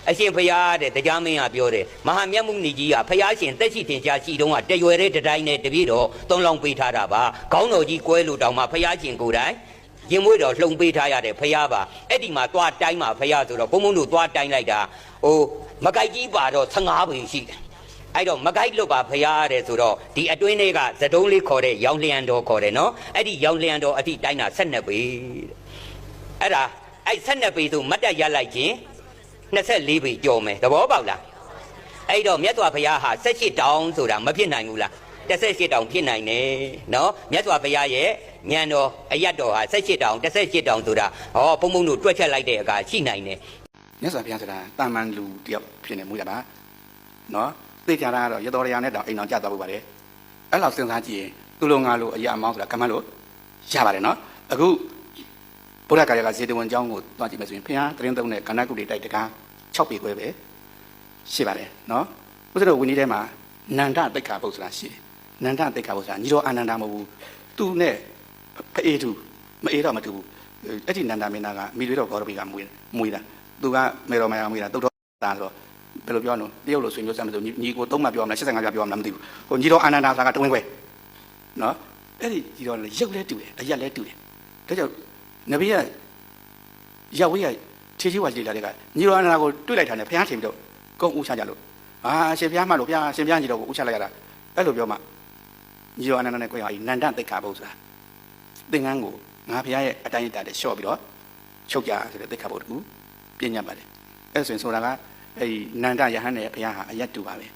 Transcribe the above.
အရှင်ဖရာတဲ့တရားမင်းကပြောတယ်မဟာမြတ်မုနီကြီးကဖရာရှင်တက်ရှိတင်ရှားရှိတုန်းကတရွယ်တဲ့တတိုင်းနဲ့တပြည့်တော့သုံးလောင်းပေးထားတာပါခေါင်းတော်ကြီးကွဲလို့တောင်မှဖရာရှင်ကိုယ်တိုင်ရင်မွေးတော်လှုံပေးထားရတဲ့ဖရာပါအဲ့ဒီမှာသွားတိုင်းမှာဖရာဆိုတော့ဘုံဘုံတို့သွားတိုင်းလိုက်တာဟိုမကိုက်ကြီးပါတော့15ပေရှိတယ်အဲ့တော့မကိုက်လွတ်ပါဖရာတဲ့ဆိုတော့ဒီအတွင်းလေးကသတုံးလေးခေါ်တဲ့ရောင်လျံတော်ခေါ်တယ်နော်အဲ့ဒီရောင်လျံတော်အထိတိုင်းတာ12ပေအဲ့ဒါအဲ့12ပေဆိုမတ်တက်ရလိုက်ခြင်း24ပေကျော်မယ်သဘောပေါက်လားအဲ့တော့မြတ်စွာဘုရားဟာ18တောင်ဆိုတာမဖြစ်နိုင်ဘူးလား18တောင်ဖြစ်နိုင်တယ်နော်မြတ်စွာဘုရားရဲ့ဉာဏ်တော်အယတ်တော်ဟာ18တောင်18တောင်ဆိုတာဟောဘုံဘုံတို့တွက်ချက်လိုက်တဲ့အခါရှိနိုင်တယ်မြတ်စွာဘုရားဆိုတာတာမန်လူတယောက်ဖြစ်နေမှုရပါနော်သိကြတာကတော့ရတော်ရရနဲ့တောင်အိမ်တော်ကြသွားဖို့ပါတယ်အဲ့လောက်စဉ်းစားကြည့်ရင်သူ့လိုငါလိုအရာအမောင်းဆိုတာကမ္မလို့ရပါတယ်နော်အခုဘုရားကာယကဇေတဝန်ကျောင်းကိုတွားကြည့်မယ်ဆိုရင်ဘုရားတရင်သုံးတဲ့ကဏ္ဍကုတိတိုက်တကား6ပေခွဲပဲရှိပါတယ်နော်ဘုရားတို့ဝိနည်းထဲမှာနန္ဒတိတ်ခါပုဒ်ဆိုတာရှိတယ်နန္ဒတိတ်ခါပုဒ်ဆိုတာညီတော်အာနန္ဒမဟုတ်ဘူးသူနဲ့ဖအေးသူမအေးတော့မတူဘူးအဲ့ဒီနန္ဒမင်းသားကမိသွေးတော်ဂေါရပိကမွေးတာသူကမေတော်မယာမွေးတာတုတ်တော်သားဆိုတော့ဘယ်လိုပြောနော်တရုတ်လိုဆွေမျိုးစမ်းမလို့ညီကို3မှပြောမှလား85ပြပြောမှလားမသိဘူးဟိုညီတော်အာနန္ဒသာကတဝင်းခွဲနော်အဲ့ဒီညီတော်လည်းရုပ်လဲတူတယ်အရက်လဲတူတယ်ဒါကြောင့်နဗီကရောက်ဝေးရခြေချီဝါကြည့်လာတဲ့ကညီတော်အာနန္ဒကိုတွေ့လိုက်တာနဲ့ဘုရားထင်ပြီးတော့ကုန်းဦးချကြလို့အာရှင်ဘုရားမှလို့ဘုရားရှင်ဘုရားညီတော်ကိုဦးချလိုက်ရတာအဲ့လိုပြောမှညီတော်အာနန္ဒနဲ့ကိုယ်ဟာနန္ဒတိတ်ခါပုဒ်ဆိုတာသင်္ကန်းကိုငါဘုရားရဲ့အတိုင်းအတာနဲ့လျှော့ပြီးတော့ချုပ်ကြဆိုတဲ့တိတ်ခါပုဒ်တူပြညတ်ပါတယ်အဲ့ဆိုရင်ဆိုတာကအဲ့ဒီနန္ဒယဟန်နဲ့ဘုရားဟာအယတ်တူပါပဲ